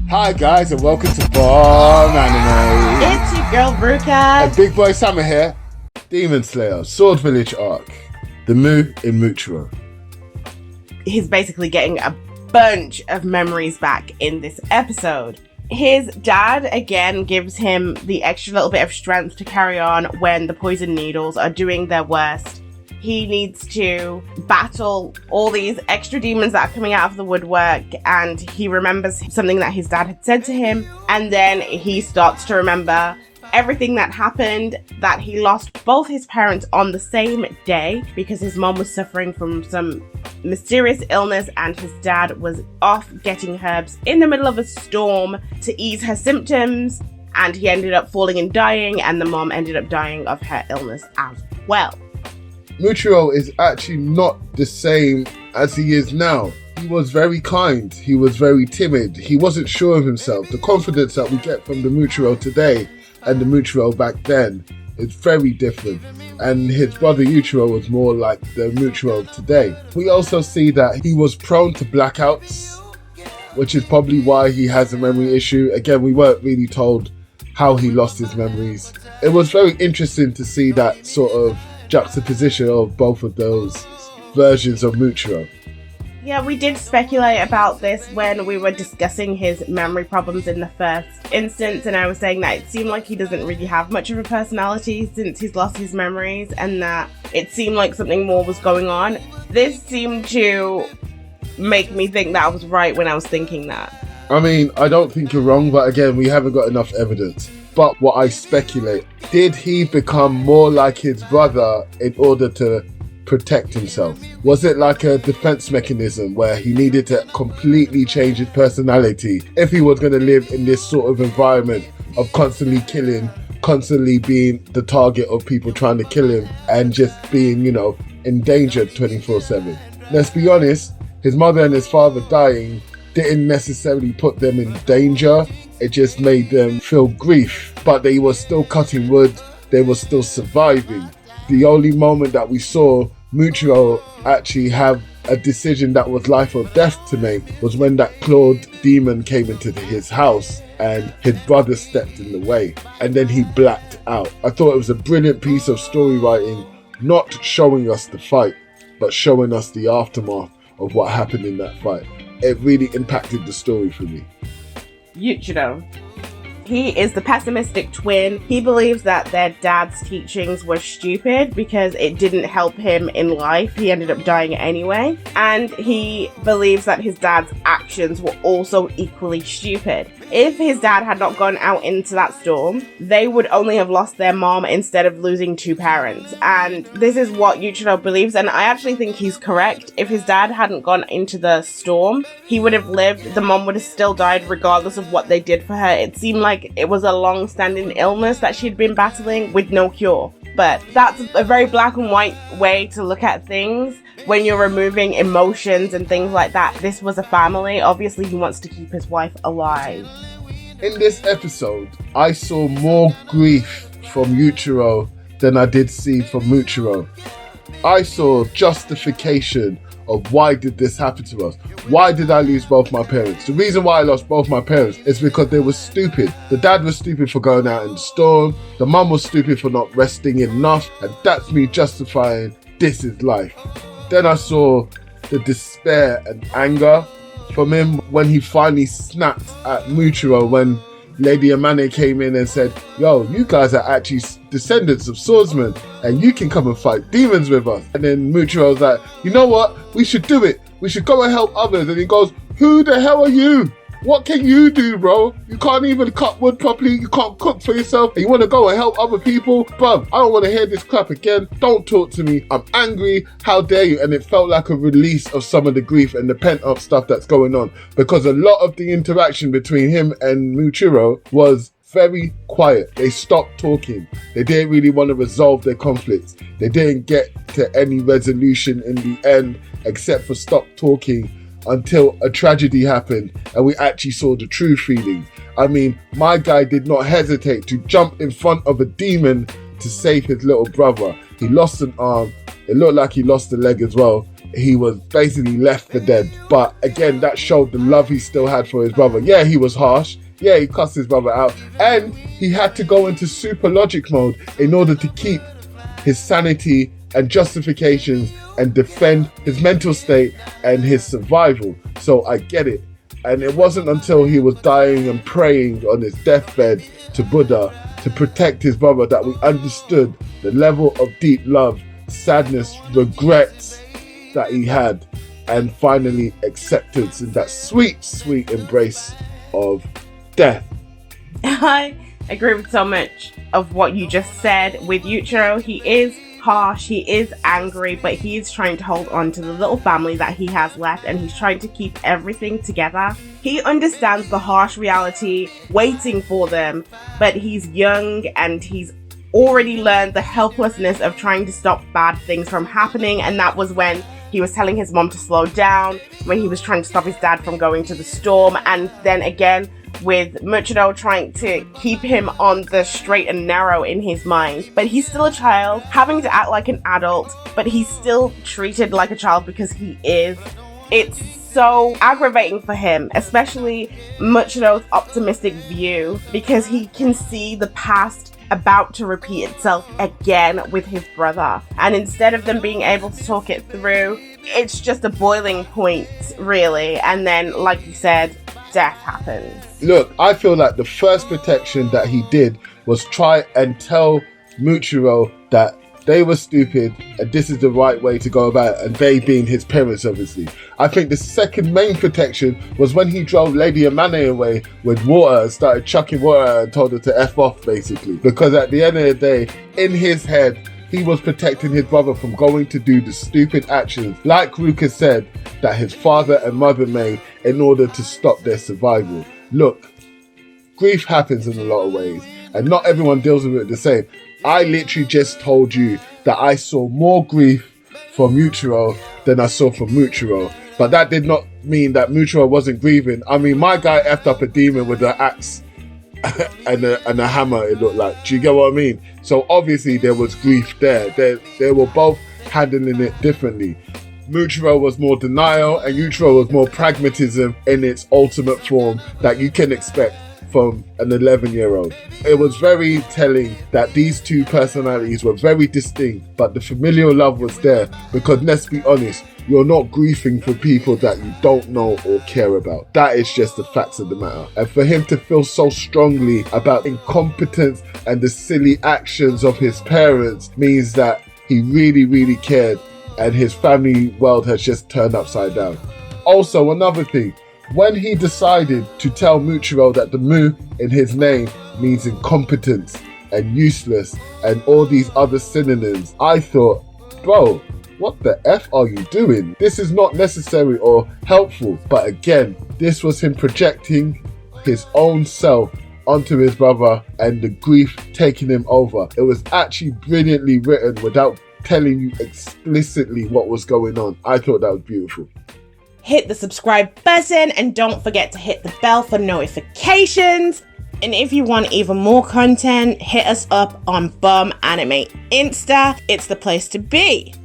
Hi guys and welcome to Bomb Anime. It's your girl Bruca. And Big Boy Summer here. Demon Slayer, Sword Village arc. The Mu in Muchiro. He's basically getting a bunch of memories back in this episode. His dad again gives him the extra little bit of strength to carry on when the poison needles are doing their worst. He needs to battle all these extra demons that are coming out of the woodwork, and he remembers something that his dad had said to him, and then he starts to remember everything that happened, that he lost both his parents on the same day because his mom was suffering from some mysterious illness and his dad was off getting herbs in the middle of a storm to ease her symptoms, and he ended up falling and dying, and the mom ended up dying of her illness as well. Muchiro is actually not the same as he is now. He was very kind. He was very timid. He wasn't sure of himself. The confidence that we get from the Muchiro today and the Muchiro back then is very different. And his brother Yuichiro was more like the Muchiro today. We also see that he was prone to blackouts, which is probably why he has a memory issue. Again, we weren't really told how he lost his memories. It was very interesting to see that sort of juxtaposition of both of those versions of Muchiro. Yeah, we did speculate about this when we were discussing his memory problems in the first instance, and I was saying that it seemed like he doesn't really have much of a personality since he's lost his memories, and that it seemed like something more was going on. This seemed to make me think that I was right when I was thinking that. I mean, I don't think you're wrong, but again, we haven't got enough evidence. But what I speculate, did he become more like his brother in order to protect himself? Was it like a defense mechanism where he needed to completely change his personality if he was going to live in this sort of environment of constantly killing, constantly being the target of people trying to kill him and just being, endangered 24/7? Let's be honest, his mother and his father dying didn't necessarily put them in danger. It just made them feel grief, but they were still cutting wood. They were still surviving. The only moment that we saw Muchiro actually have a decision that was life or death to make was when that clawed demon came into his house and his brother stepped in the way, and then he blacked out. I thought it was a brilliant piece of story writing, not showing us the fight, but showing us the aftermath of what happened in that fight. It really impacted the story for me. Yuichiro. He is the pessimistic twin. He believes that their dad's teachings were stupid because it didn't help him in life. He ended up dying anyway. And he believes that his dad's actions were also equally stupid. If his dad had not gone out into that storm, they would only have lost their mom instead of losing two parents. And this is what Yuichiro believes, and I actually think he's correct. If his dad hadn't gone into the storm, he would have lived. The mom would have still died regardless of what they did for her. It seemed like it was a long-standing illness that she'd been battling with no cure. But that's a very black and white way to look at things when you're removing emotions and things like that. This was a family. Obviously, he wants to keep his wife alive. In this episode, I saw more grief from Yuichiro than I did see from Muchiro. I saw justification of why did this happen to us? Why did I lose both my parents? The reason why I lost both my parents is because they were stupid. The dad was stupid for going out in the storm. The mum was stupid for not resting enough. And that's me justifying this is life. Then I saw the despair and anger from him when he finally snapped at Muchiro when Lady Amane came in and said, yo, you guys are actually descendants of swordsmen and you can come and fight demons with us. And then Muchiro was like, you know what? We should do it. We should go and help others. And he goes, who the hell are you? What can you do, bro? You can't even cut wood properly. You can't cook for yourself. And you want to go and help other people? Bruv, I don't want to hear this crap again. Don't talk to me. I'm angry. How dare you? And it felt like a release of some of the grief and the pent up stuff that's going on. Because a lot of the interaction between him and Muchiro was very quiet. They stopped talking. They didn't really want to resolve their conflicts. They didn't get to any resolution in the end except for stop talking until a tragedy happened and we actually saw the true feelings. I mean, my guy did not hesitate to jump in front of a demon to save his little brother. He lost an arm. It looked like he lost a leg as well. he was basically left for dead. But again, that showed the love he still had for his brother. Yeah, he was harsh. Yeah, he cussed his brother out. And he had to go into super logic mode in order to keep his sanity and justifications and defend his mental state and his survival. So I get it. And it wasn't until he was dying and praying on his deathbed to Buddha to protect his brother that we understood the level of deep love, sadness, regrets that he had, and finally acceptance in that sweet, sweet embrace of death. I agree with so much of what you just said. With Yuichiro, he is harsh, he is angry, but he is trying to hold on to the little family that he has left, and he's trying to keep everything together. He understands the harsh reality waiting for them, but he's young and he's already learned the helplessness of trying to stop bad things from happening. And that was when he was telling his mom to slow down, when he was trying to stop his dad from going to the storm, and then again with Muchiro trying to keep him on the straight and narrow in his mind. But he's still a child, having to act like an adult, but he's still treated like a child because he is. It's so aggravating for him, especially Muchiro's optimistic view, because he can see the past about to repeat itself again with his brother. And instead of them being able to talk it through, it's just a boiling point, really. And then, like you said, death happens. Look, I feel like the first protection that he did was try and tell Muchiro that they were stupid and this is the right way to go about it, and they being his parents, obviously. I think the second main protection was when he drove Lady Amane away with water and started chucking water and told her to F off, basically. Because at the end of the day, in his head, he was protecting his brother from going to do the stupid actions, like Ruka said, that his father and mother made in order to stop their survival. Look, grief happens in a lot of ways, and not everyone deals with it the same. I literally just told you that I saw more grief from Muchiro than I saw from Muchiro. But that did not mean that Muchiro wasn't grieving. I mean, my guy effed up a demon with an axe and a hammer, it looked like. Do you get what I mean? So obviously there was grief there. They were both handling it differently. Muchiro was more denial and Yuichiro was more pragmatism in its ultimate form that you can expect from an 11-year-old. It was very telling that these two personalities were very distinct, but the familial love was there, because let's be honest, you're not grieving for people that you don't know or care about. That is just the facts of the matter. And for him to feel so strongly about incompetence and the silly actions of his parents means that he really, really cared, and his family world has just turned upside down. Also, another thing, when he decided to tell Muchiro that the Mu in his name means incompetence and useless and all these other synonyms, I thought, bro, what the F are you doing? This is not necessary or helpful. But again, this was him projecting his own self onto his brother and the grief taking him over. It was actually brilliantly written without telling you explicitly what was going on. I thought that was beautiful. Hit the subscribe button and don't forget to hit the bell for notifications. And if you want even more content, hit us up on Bum Anime Insta. It's the place to be.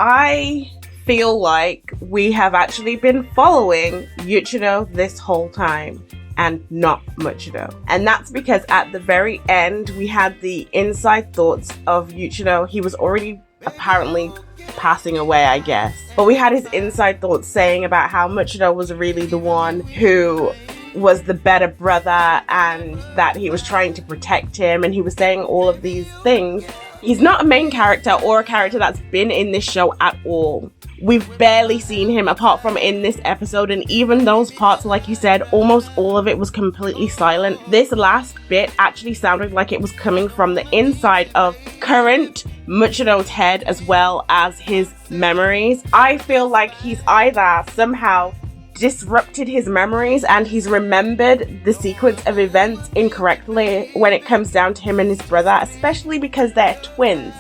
I feel like we have actually been following Yuichiro this whole time and not Muchiro. And that's because at the very end, we had the inside thoughts of Yuichiro. He was already apparently passing away, I guess. But we had his inside thoughts saying about how Muchiro was really the one who was the better brother and that he was trying to protect him, and he was saying all of these things. He's not a main character or a character that's been in this show at all. We've barely seen him apart from in this episode, and even those parts, like you said, almost all of it was completely silent. This last bit actually sounded like it was coming from the inside of current Muchiro's head as well as his memories. I feel like he's either somehow disrupted his memories and he's remembered the sequence of events incorrectly when it comes down to him and his brother, especially because they're twins.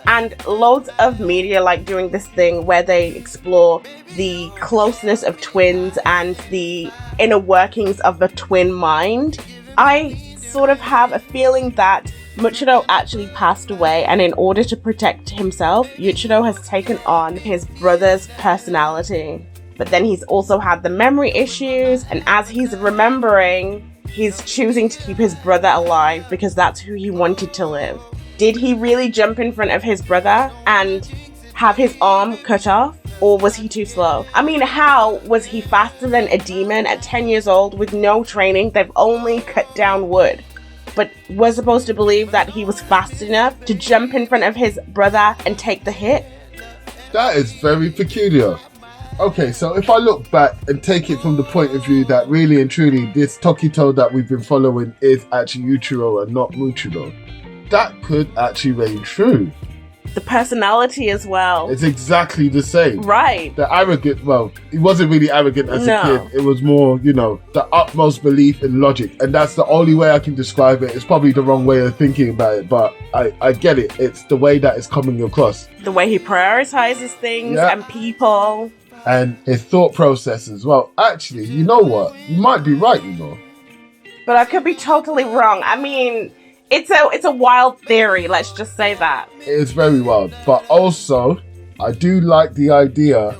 And loads of media like doing this thing where they explore the closeness of twins and the inner workings of the twin mind. I sort of have a feeling that Muchiro actually passed away, and in order to protect himself, Yuichiro has taken on his brother's personality. But then he's also had the memory issues, and as he's remembering, he's choosing to keep his brother alive because that's who he wanted to live. Did he really jump in front of his brother and have his arm cut off? Or was he too slow? I mean, how was he faster than a demon at 10 years old with no training? They've only cut down wood. But we're supposed to believe that he was fast enough to jump in front of his brother and take the hit? That is very peculiar. Okay, so if I look back and take it from the point of view that really and truly this Tokito that we've been following is actually Yuichiro and not Muchiro, that could actually reign true. The personality as well. It's exactly the same. Right. The arrogant, well, he wasn't really arrogant as No. a kid. It was more, the utmost belief in logic. And that's the only way I can describe it. It's probably the wrong way of thinking about it, but I get it. It's the way that it's coming across. The way he prioritizes things Yeah. and people. And his thought process as well. Actually, you know what? You might be right, But I could be totally wrong. I mean, it's a wild theory, let's just say that. It is very wild. But also, I do like the idea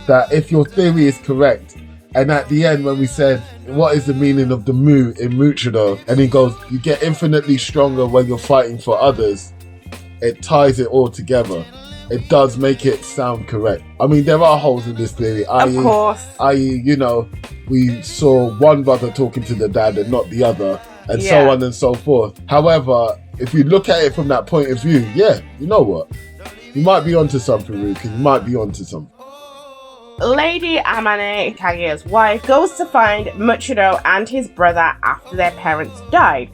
that if your theory is correct, and at the end when we said, what is the meaning of the Mu in Muchiro? And he goes, you get infinitely stronger when you're fighting for others. It ties it all together. It does make it sound correct. I mean, there are holes in this theory. Of course. We saw one brother talking to the dad and not the other, and Yeah. so on and so forth. However, if you look at it from that point of view, yeah, you know what? You might be onto something, Ruka. You might be onto something. Lady Amane, Kaguya's wife, goes to find Muchiro and his brother after their parents died.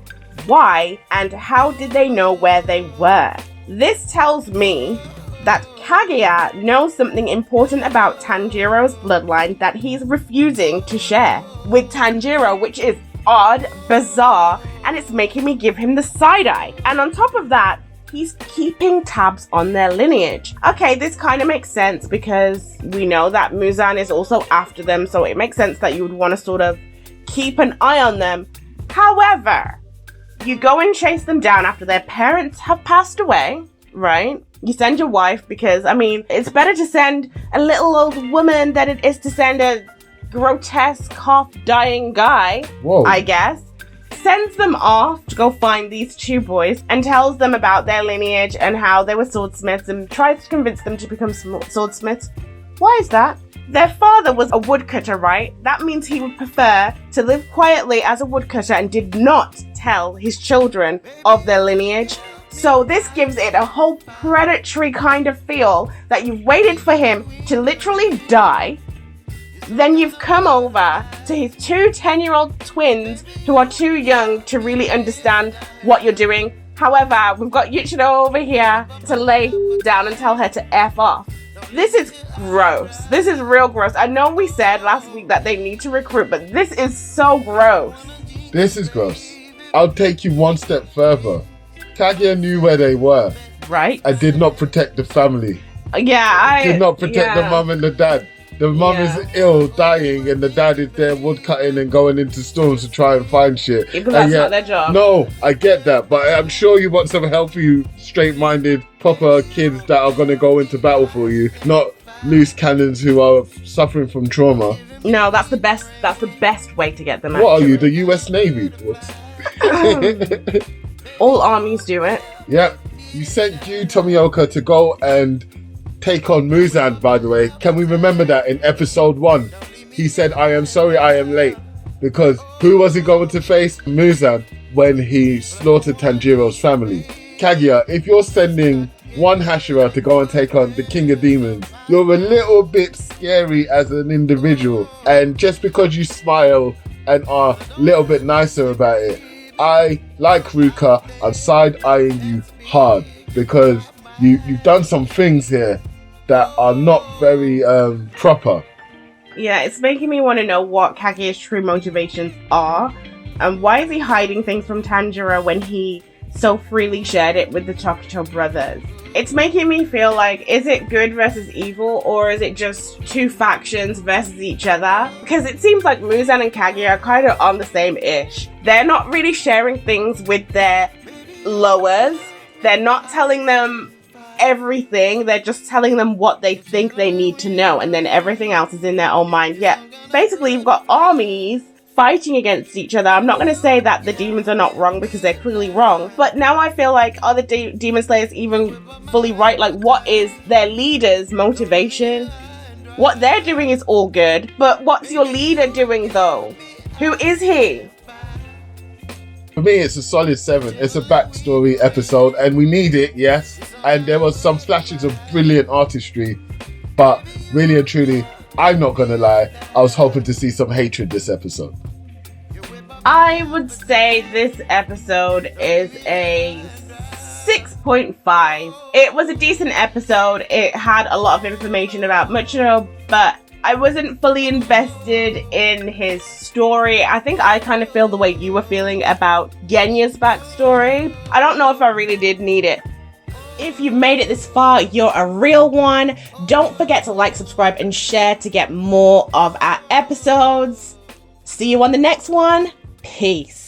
Why and how did they know where they were? This tells me that Kaguya knows something important about Tanjiro's bloodline that he's refusing to share with Tanjiro, which is odd, bizarre, and it's making me give him the side eye. And on top of that, he's keeping tabs on their lineage. Okay, this kind of makes sense because we know that Muzan is also after them, so it makes sense that you would want to sort of keep an eye on them. However, you go and chase them down after their parents have passed away, right? You send your wife because, I mean, it's better to send a little old woman than it is to send a grotesque, half-dying guy, Whoa. I guess. Sends them off to go find these two boys and tells them about their lineage and how they were swordsmiths and tries to convince them to become swordsmiths. Why is that? Their father was a woodcutter, right? That means he would prefer to live quietly as a woodcutter and did not tell his children of their lineage. So this gives it a whole predatory kind of feel that you've waited for him to literally die. Then you've come over to his two 10-year-old twins who are too young to really understand what you're doing. However, we've got Yuichiro over here to lay down and tell her to F off. This is gross. This is real gross. I know we said last week that they need to recruit, but this is so gross. This is gross. I'll take you one step further. Kaguya knew where they were. Right? And did not protect the family. Did not protect the mum and the dad. The mum is ill, dying, and the dad is there woodcutting and going into stores to try and find shit. Because that's not their job. No, I get that, but I'm sure you want some healthy, straight-minded, proper kids that are going to go into battle for you, not loose cannons who are suffering from trauma. No, that's the best way to get them out. What are you, the US Navy? All armies do it. Yep. You sent Yu Tomioka to go and take on Muzan, by the way. Can we remember that in episode 1? He said, I am sorry I am late. Because who was he going to face? Muzan, when he slaughtered Tanjiro's family. Kaguya, if you're sending one Hashira to go and take on the King of Demons, you're a little bit scary as an individual. And just because you smile and are a little bit nicer about it, I, like Ruka, I'm side-eyeing you hard. Because you've done some things here that are not very proper. Yeah, it's making me want to know what Kaguya's true motivations are. And why is he hiding things from Tanjiro when he so freely shared it with the Tokito brothers? It's making me feel like, is it good versus evil, or is it just two factions versus each other? Because it seems like Muzan and Kaguya are kind of on the same ish. They're not really sharing things with their lowers. They're not telling them everything. They're just telling them what they think they need to know. And then everything else is in their own mind. Yeah, basically you've got armies fighting against each other. I'm not going to say that the demons are not wrong because they're clearly wrong. But now I feel like, are the demon slayers even fully right? Like, what is their leader's motivation? What they're doing is all good. But what's your leader doing though? Who is he? For me, it's a solid 7. It's a backstory episode, and we need it, yes. And there was some flashes of brilliant artistry, but really and truly, I'm not gonna lie, I was hoping to see some hatred this episode. I would say this episode is a 6.5. It was a decent episode. It had a lot of information about Muchiro, but I wasn't fully invested in his story. I think I kind of feel the way you were feeling about Genya's backstory. I don't know if I really did need it. If you've made it this far, you're a real one. Don't forget to like, subscribe, and share to get more of our episodes. See you on the next one. Peace.